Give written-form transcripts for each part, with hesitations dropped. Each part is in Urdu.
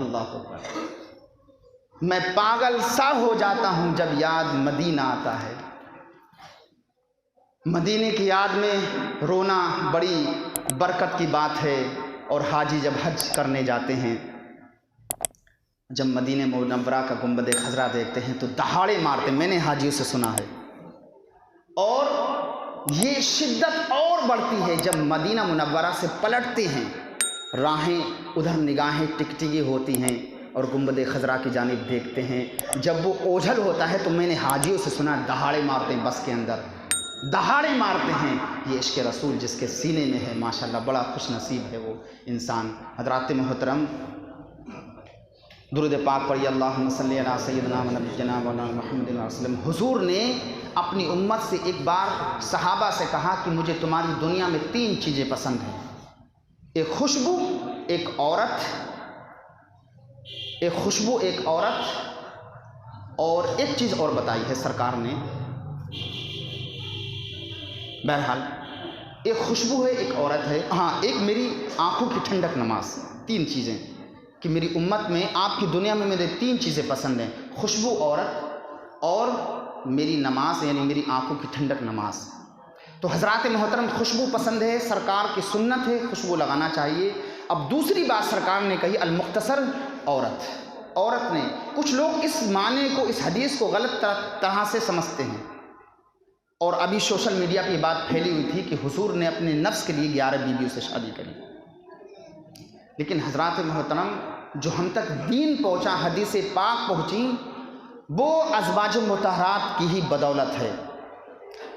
اللہ اکبر۔ میں پاگل سا ہو جاتا ہوں جب یاد مدینہ آتا ہے۔ مدینے کی یاد میں رونا بڑی برکت کی بات ہے، اور حاجی جب حج کرنے جاتے ہیں، جب مدینہ منورہ کا گنبد خضرا دیکھتے ہیں تو دہاڑے مارتے، میں نے حاجیوں سے سنا ہے، اور یہ شدت اور بڑھتی ہے جب مدینہ منورہ سے پلٹتے ہیں، راہیں ادھر نگاہیں ٹکٹکی ہوتی ہیں اور گنبد خضرا کی جانب دیکھتے ہیں، جب وہ اوجھل ہوتا ہے تو میں نے حاجیوں سے سنا دہاڑے مارتے ہیں، بس کے اندر دہاڑے مارتے ہیں۔ یہ عشق رسول جس کے سینے میں ہے، ماشاءاللہ بڑا خوش نصیب ہے وہ انسان۔ حضرات محترم، درود پاک پڑھی، اللہم صلی علی سیدنا و نبینا و مولانا محمد صلی اللہ علیہ وسلم۔ حضور نے اپنی امت سے ایک بار صحابہ سے کہا کہ مجھے تمہاری دنیا میں 3 چیزیں پسند ہیں، ایک خوشبو، ایک عورت، اور ایک چیز اور بتائی ہے سرکار نے۔ بہرحال ایک خوشبو ہے، ایک عورت ہے، ہاں ایک میری آنکھوں کی ٹھنڈک نماز۔ 3 چیزیں کہ میری امت میں، آپ کی دنیا میں میرے 3 چیزیں پسند ہیں، خوشبو، عورت اور میری نماز، یعنی میری آنکھوں کی ٹھنڈک نماز۔ تو حضرات محترم، خوشبو پسند ہے، سرکار کی سنت ہے، خوشبو لگانا چاہیے۔ اب دوسری بات سرکار نے کہی المختصر، عورت نے، کچھ لوگ اس معنی کو، اس حدیث کو غلط طرح سے سمجھتے ہیں، اور ابھی سوشل میڈیا پہ یہ بات پھیلی ہوئی تھی کہ حضور نے اپنے نفس کے لیے 11 بیویوں سے شادی کری، لیکن حضرات محترم جو ہم تک دین پہنچا، حدیث پاک پہنچی، وہ ازواج مطہرات کی ہی بدولت ہے۔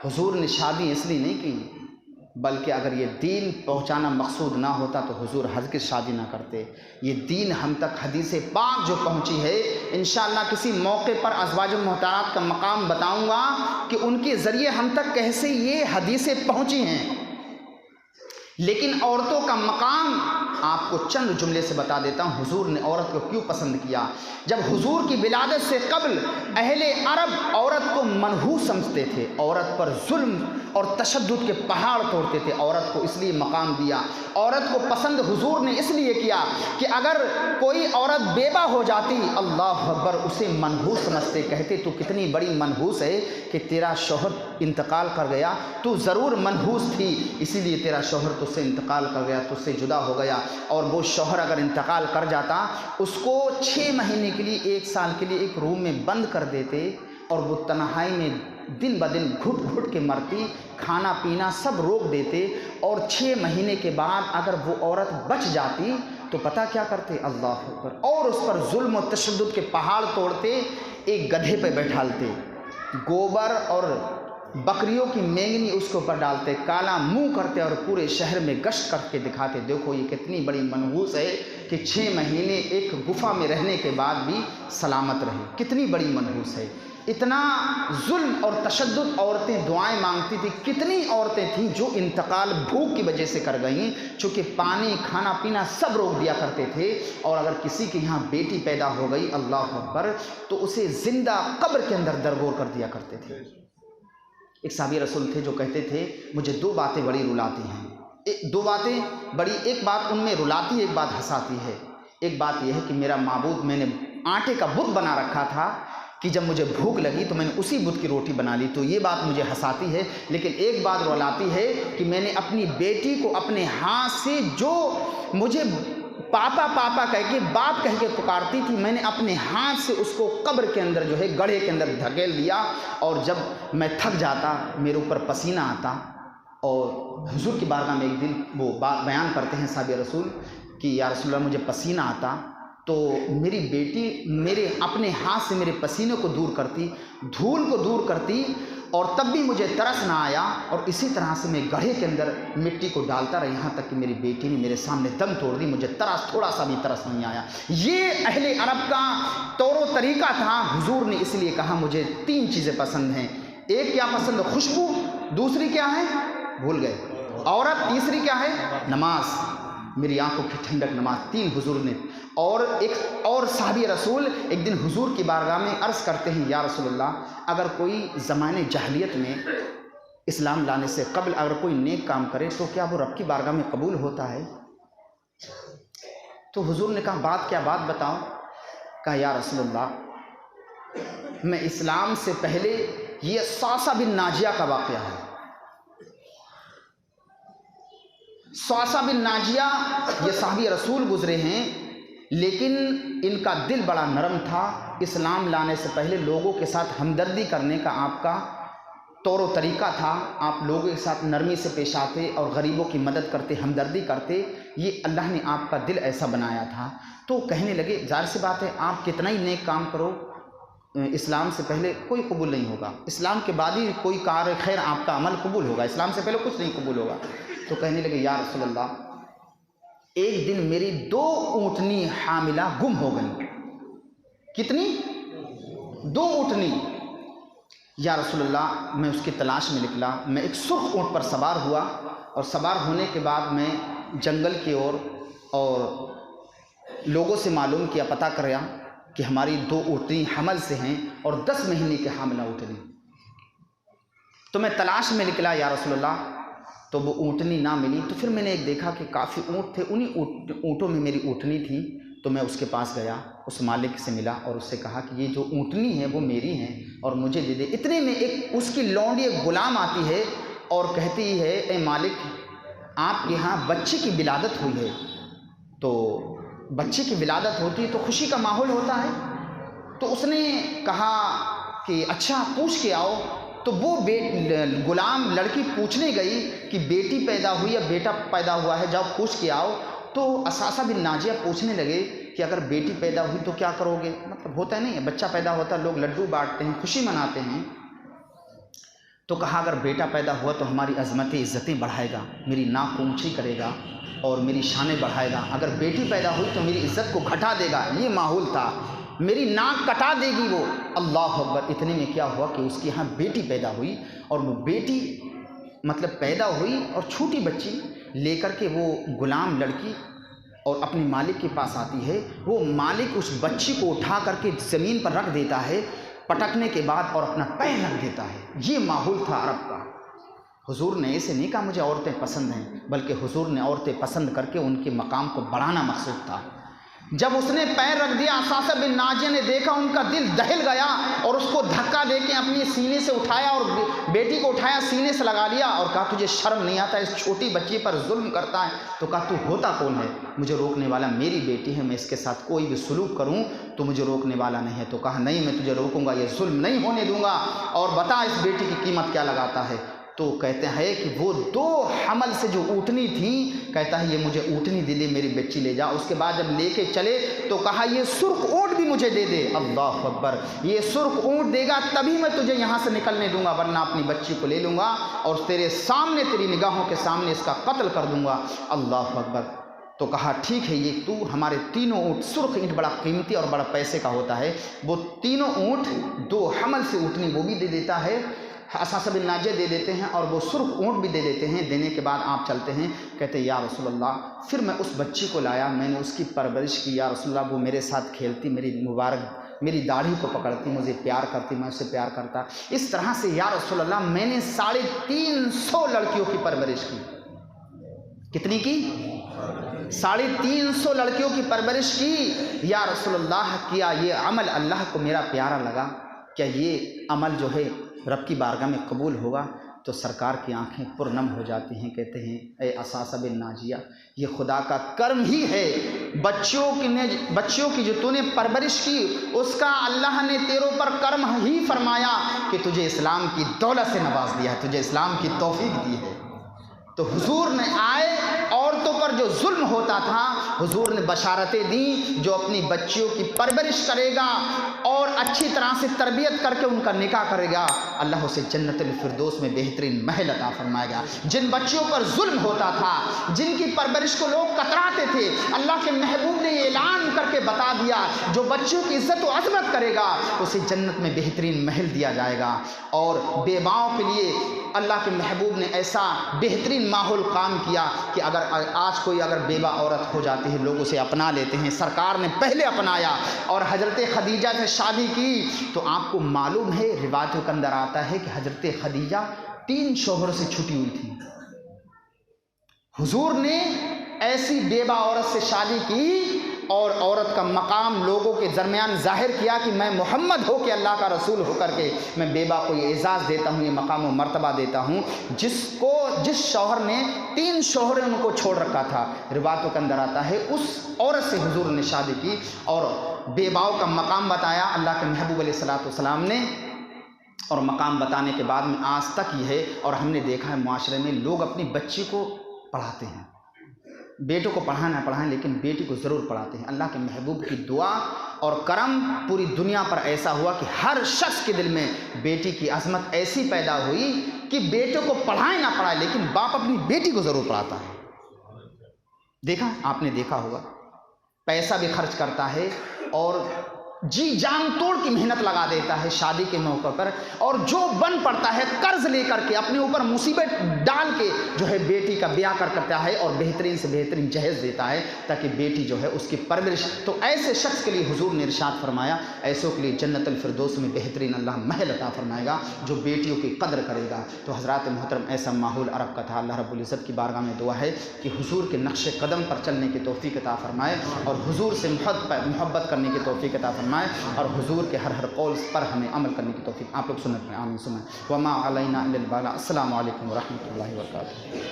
حضور نے شادی اس لیے نہیں کی، بلکہ اگر یہ دین پہنچانا مقصود نہ ہوتا تو حضور ہرگز شادی نہ کرتے۔ یہ دین ہم تک حدیث پاک جو پہنچی ہے، انشاءاللہ کسی موقع پر ازواج محترات کا مقام بتاؤں گا کہ ان کے ذریعے ہم تک کیسے یہ حدیثیں پہنچی ہیں۔ لیکن عورتوں کا مقام آپ کو چند جملے سے بتا دیتا ہوں، حضور نے عورت کو کیوں پسند کیا۔ جب حضور کی ولادت سے قبل اہل عرب عورت کو منحوس سمجھتے تھے، عورت پر ظلم اور تشدد کے پہاڑ توڑتے تھے، عورت کو اس لیے مقام دیا۔ عورت کو پسند حضور نے اس لیے کیا کہ اگر کوئی عورت بیوہ ہو جاتی، اللہ اکبر، اسے منحوس سمجھتے، کہتے تو کتنی بڑی منحوس ہے کہ تیرا شوہر انتقال کر گیا، تو ضرور منحوس تھی، اسی لیے تیرا شوہر تجھ سے انتقال کر گیا، تجھ سے جدا ہو گیا۔ اور وہ شوہر اگر انتقال کر جاتا، اس کو 6 مہینے کے لیے، 1 سال کے لیے ایک روم میں بند کر دیتے، اور وہ تنہائی میں دن بدن گھٹ گھٹ کے مرتی، کھانا پینا سب روک دیتے، اور 6 مہینے کے بعد اگر وہ عورت بچ جاتی تو پتہ کیا کرتے؟ اللہ اکبر، اور اس پر ظلم و تشدد کے پہاڑ توڑتے، ایک گدھے پہ بیٹھالتے، گوبر اور بکریوں کی مینگنی اس کے اوپر ڈالتے، کالا منہ کرتے، اور پورے شہر میں گشت کر کے دکھاتے، دیکھو یہ کتنی بڑی منحوس ہے کہ 6 مہینے ایک گفا میں رہنے کے بعد بھی سلامت رہے، کتنی بڑی منحوس ہے۔ اتنا ظلم اور تشدد، عورتیں دعائیں مانگتی تھی، کتنی عورتیں تھیں جو انتقال بھوک کی وجہ سے کر گئیں، چونکہ پانی کھانا پینا سب روک دیا کرتے تھے، اور اگر کسی کے یہاں بیٹی پیدا ہو گئی، اللہ اکبر، تو اسے زندہ قبر کے اندر درگور کر دیا کرتے تھے۔ ایک صحابی رسول تھے جو کہتے تھے مجھے 2 باتیں بڑی رلاتی ہیں، 2 باتیں بڑی، ایک بات ان میں رلاتی ہے، ایک بات ہنساتی ہے۔ ایک بات یہ ہے کہ میرا معبود، میں نے آٹے کا بت بنا رکھا تھا کہ جب مجھے بھوک لگی تو میں نے اسی بت کی روٹی بنا لی، تو یہ بات مجھے ہنساتی ہے۔ لیکن ایک بات رلاتی ہے کہ میں نے اپنی بیٹی کو اپنے ہاتھ سے، جو مجھے پاپا پاپا کہہ کے، باپ کہہ کے پکارتی تھی، میں نے اپنے ہاتھ سے اس کو قبر کے اندر جو ہے گڑھے کے اندر دھکیل دیا، اور جب میں تھک جاتا، میرے اوپر پسینہ آتا، اور حضور کی بارگاہ میں ایک دن وہ بات بیان کرتے ہیں صحابی رسول کہ یا رسول اللہ مجھے پسینہ آتا تو میری بیٹی میرے اپنے ہاتھ سے میرے پسینے کو دور کرتی، دھول کو دور کرتی، اور تب بھی مجھے ترس نہ آیا، اور اسی طرح سے میں گڑھے کے اندر مٹی کو ڈالتا رہا، یہاں تک کہ میری بیٹی نے میرے سامنے دم توڑ دی، مجھے تھوڑا سا بھی ترس نہیں آیا۔ یہ اہل عرب کا طور و طریقہ تھا۔ حضور نے اس لیے کہا مجھے 3 چیزیں پسند ہیں۔ ایک کیا پسند ہے؟ خوشبو۔ دوسری کیا ہے؟ بھول گئے، عورت۔ تیسری کیا ہے؟ نماز، میری آنکھوں کی ٹھنڈک نماز۔ 3 حضور نے۔ اور ایک اور صحابی رسول ایک دن حضور کی بارگاہ میں عرض کرتے ہیں یا رسول اللہ، اگر کوئی زمانے جاہلیت میں اسلام لانے سے قبل اگر کوئی نیک کام کرے تو کیا وہ رب کی بارگاہ میں قبول ہوتا ہے؟ تو حضور نے کہا بات کیا، بات بتاؤ؟ کہا یا رسول اللہ میں اسلام سے پہلے یہ صعصع بن ناجیہ کا واقعہ ہے. صعصع بن ناجیہ یہ صحابی رسول گزرے ہیں، لیکن ان کا دل بڑا نرم تھا. اسلام لانے سے پہلے لوگوں کے ساتھ ہمدردی کرنے کا آپ کا طور و طریقہ تھا. آپ لوگوں کے ساتھ نرمی سے پیش آتے اور غریبوں کی مدد کرتے، ہمدردی کرتے. یہ اللہ نے آپ کا دل ایسا بنایا تھا. تو کہنے لگے ظاہر سی بات ہے آپ کتنا ہی نیک کام کرو، اسلام سے پہلے کوئی قبول نہیں ہوگا. اسلام کے بعد ہی کوئی کار خیر آپ کا عمل قبول ہوگا، اسلام سے پہلے کچھ نہیں قبول ہوگا. تو کہنے لگے یا رسول اللہ ایک دن میری 2 اونٹنی حاملہ گم ہو گئی. کتنی؟ 2 اونٹنی. یا رسول اللہ میں اس کی تلاش میں نکلا. میں ایک سرخ اونٹ پر سوار ہوا اور سوار ہونے کے بعد میں جنگل کی اور لوگوں سے معلوم کیا، پتہ کریا کہ ہماری 2 اونٹنی حمل سے ہیں اور 10 مہینے کے حاملہ اونٹنی. تو میں تلاش میں نکلا یا رسول اللہ، تو وہ اونٹنی نہ ملی. تو پھر میں نے ایک دیکھا کہ کافی اونٹ تھے، انہی اونٹوں میں میری اونٹنی تھی. تو میں اس کے پاس گیا، اس مالک سے ملا اور اس سے کہا کہ یہ جو اونٹنی ہے وہ میری ہیں اور مجھے دے دے. اتنے میں ایک اس کی لونڈی ایک غلام آتی ہے اور کہتی ہے اے مالک آپ کے یہاں بچے کی ولادت ہوئی ہے. تو بچے کی ولادت ہوتی ہے تو خوشی کا ماحول ہوتا ہے. تو اس نے کہا کہ اچھا پوچھ کے آؤ. تو وہ غلام لڑکی پوچھنے گئی کہ بیٹی پیدا ہوئی یا بیٹا پیدا ہوا ہے، جاؤ پوچھ کے آؤ. تو صعصع بن ناجیہ پوچھنے لگے کہ اگر بیٹی پیدا ہوئی تو کیا کرو گے؟ مطلب ہوتا ہے نہیں، بچہ پیدا ہوتا ہے لوگ لڈو بانٹتے ہیں، خوشی مناتے ہیں. تو کہا اگر بیٹا پیدا ہوا تو ہماری عزتیں بڑھائے گا، میری ناک کو اونچی کرے گا اور میری شانیں بڑھائے گا. اگر بیٹی پیدا ہوئی تو میری عزت کو گھٹا دے گا. یہ ماحول تھا، میری ناک کٹا دے گی وہ. اللہ اکبر. اتنے میں کیا ہوا کہ اس کے یہاں بیٹی پیدا ہوئی اور وہ بیٹی مطلب پیدا ہوئی اور چھوٹی بچی لے کر کے وہ غلام لڑکی اور اپنے مالک کے پاس آتی ہے. وہ مالک اس بچی کو اٹھا کر کے زمین پر رکھ دیتا ہے پٹکنے کے بعد اور اپنا پیر رکھ دیتا ہے. یہ ماحول تھا عرب کا. حضور نے ایسے نہیں کہا مجھے عورتیں پسند ہیں، بلکہ حضور نے عورتیں پسند کر کے ان کے مقام کو بڑھانا مقصود تھا. جب اس نے پیر رکھ دیا صعصع بن ناجیہ نے دیکھا ان کا دل دہل گیا اور اس کو دھکا دے کے اپنے سینے سے اٹھایا اور بیٹی کو اٹھایا سینے سے لگا لیا اور کہا تجھے شرم نہیں آتا اس چھوٹی بچی پر ظلم کرتا ہے؟ تو کہا تو ہوتا کون ہے؟ مجھے روکنے والا میری بیٹی ہے، میں اس کے ساتھ کوئی بھی سلوک کروں تو مجھے روکنے والا نہیں ہے. تو کہا نہیں میں تجھے روکوں گا، یہ ظلم نہیں ہونے دوں گا. اور بتا اس بیٹی کی قیمت کیا لگاتا ہے؟ تو کہتے ہیں کہ وہ 2 حمل سے جو اونٹنی تھیں، کہتا ہے یہ مجھے اونٹنی دے دے، میری بچی لے جا. اس کے بعد جب لے کے چلے تو کہا یہ سرخ اونٹ بھی مجھے دے دے. اللہ اکبر. یہ سرخ اونٹ دے گا تبھی میں تجھے یہاں سے نکلنے دوں گا، ورنہ اپنی بچی کو لے لوں گا اور تیرے سامنے تیری نگاہوں کے سامنے اس کا قتل کر دوں گا. اللہ اکبر. تو کہا ٹھیک ہے یہ تو ہمارے 3 اونٹ، سرخ اونٹ بڑا قیمتی اور بڑا پیسے کا ہوتا ہے، وہ 3 اونٹ 2 حمل سے اونٹنی وہ بھی دے دیتا ہے، صعصع بن ناجیہ دے دیتے ہیں اور وہ سرخ اونٹ بھی دے دیتے ہیں. دینے کے بعد آپ چلتے ہیں. کہتے ہیں یا رسول اللہ پھر میں اس بچی کو لایا، میں نے اس کی پرورش کی. یا رسول اللہ وہ میرے ساتھ کھیلتی، میری داڑھی کو پکڑتی، مجھے پیار کرتی، میں اسے پیار کرتا. اس طرح سے یا رسول اللہ میں نے 350 لڑکیوں کی پرورش کی. کتنی کی؟ 350 لڑکیوں کی پرورش کی. یا رسول اللہ کیا یہ عمل اللہ کو میرا پیارا لگا؟ کیا یہ عمل جو ہے رب کی بارگاہ میں قبول ہوگا؟ تو سرکار کی آنکھیں پرنم ہو جاتی ہیں. کہتے ہیں اے صعصع بن ناجیہ یہ خدا کا کرم ہی ہے، بچیوں کی جو تو نے پرورش کی اس کا اللہ نے تیروں پر کرم ہی فرمایا کہ تجھے اسلام کی دولت سے نواز دیا ہے، تجھے اسلام کی توفیق دی ہے. تو حضور نے آئے عورتوں پر جو ظلم ہوتا تھا حضور نے بشارتیں دیں، جو اپنی بچیوں کی پرورش کرے گا اور اچھی طرح سے تربیت کر کے ان کا نکاح کرے گا اللہ اسے جنت الفردوس میں بہترین محل عطا فرمائے گا. جن بچیوں پر ظلم ہوتا تھا، جن کی پرورش کو لوگ کتراتے تھے، اللہ کے محبوب نے یہ اعلان کر کے بتا دیا جو بچیوں کی عزت و عظمت کرے گا اسے جنت میں بہترین محل دیا جائے گا. اور بیواؤں کے لیے اللہ کے محبوب نے ایسا بہترین ماحول قائم کیا کہ آج کوئی بیوہ عورت ہو جاتی ہے لوگ اسے اپنا لیتے ہیں. سرکار نے پہلے اپنایا اور حضرت خدیجہ سے شادی کی. تو آپ کو معلوم ہے روایتوں کے اندر آتا ہے کہ حضرت خدیجہ 3 شوہر سے چھٹی ہوئی تھی. حضور نے ایسی بیوہ عورت سے شادی کی اور عورت کا مقام لوگوں کے درمیان ظاہر کیا کہ میں محمد ہو کے اللہ کا رسول ہو کر کے میں بیوہ کو یہ اعزاز دیتا ہوں، یہ مقام و مرتبہ دیتا ہوں جس شوہر نے 3 شوہریں ان کو چھوڑ رکھا تھا، روایتوں کے اندر آتا ہے اس عورت سے حضور نے شادی کی اور بیواؤں کا مقام بتایا اللہ کے محبوب علیہ الصلوۃ والسلام نے۔ اور مقام بتانے کے بعد میں آج تک یہ ہے، اور ہم نے دیکھا ہے معاشرے میں لوگ اپنی بچی کو پڑھاتے ہیں، بیٹوں کو پڑھائیں لیکن بیٹی کو ضرور پڑھاتے ہیں۔ اللہ کے محبوب کی دعا اور کرم پوری دنیا پر ایسا ہوا کہ ہر شخص کے دل میں بیٹی کی عظمت ایسی پیدا ہوئی کہ بیٹوں کو پڑھائیں نہ پڑھائیں لیکن باپ اپنی بیٹی کو ضرور پڑھاتا ہے۔ دیکھا، آپ نے دیکھا ہوگا، پیسہ بھی خرچ کرتا ہے اور جی جان توڑ کی محنت لگا دیتا ہے شادی کے موقع پر، اور جو بن پڑتا ہے قرض لے کر کے اپنے اوپر مصیبت ڈال کے جو ہے بیٹی کا بیاہ کرتا ہے اور بہترین سے بہترین جہیز دیتا ہے تاکہ بیٹی جو ہے اس کی پرورش۔ تو ایسے شخص کے لیے حضور نے ارشاد فرمایا، ایسوں کے لیے جنت الفردوس میں بہترین اللہ محل عطا فرمائے گا جو بیٹیوں کی قدر کرے گا۔ تو حضرات محترم، ایسا ماحول عرب کا تھا۔ اللہ رب العزت کی بارگاہ میں دعا ہے کہ حضور کے نقش قدم پر چلنے کی توفیق عطا فرمائے اور حضور سے محبت کرنے کی توفیق عطا فرمائے اور حضور کے ہر قول پر ہمیں عمل کرنے کی توفیق۔ آپ لوگ سنت میں آمین سنیں۔ وما علینا الا البلاغ۔ السلام علیکم ورحمۃ اللہ وبرکاتہ۔